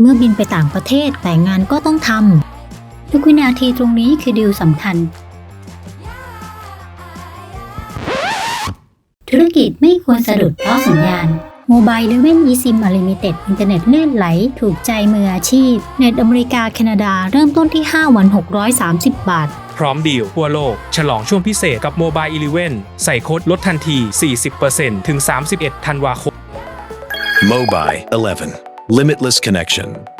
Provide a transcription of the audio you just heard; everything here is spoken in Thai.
เมื่อบินไปต่างประเทศแต่งานก็ต้องทำทุกวินาทีตรงนี้คือดีลสำคัญธุรกิจไม่ควรสะดุดเพราะสัญญาณ Mobile Legends eSIM Unlimited อินเทอร์เน็ตลื่นไหลถูกใจมืออาชีพเน็ตอเมริกาแคนาดาเริ่มต้นที่5วัน630 บาทพร้อมดีลทั่วโลกฉลองช่วงพิเศษกับ Mobile 11ใส่โค้ดลดทันที 40% ถึง 31 ธันวาคม Mobile 11 Limitless connection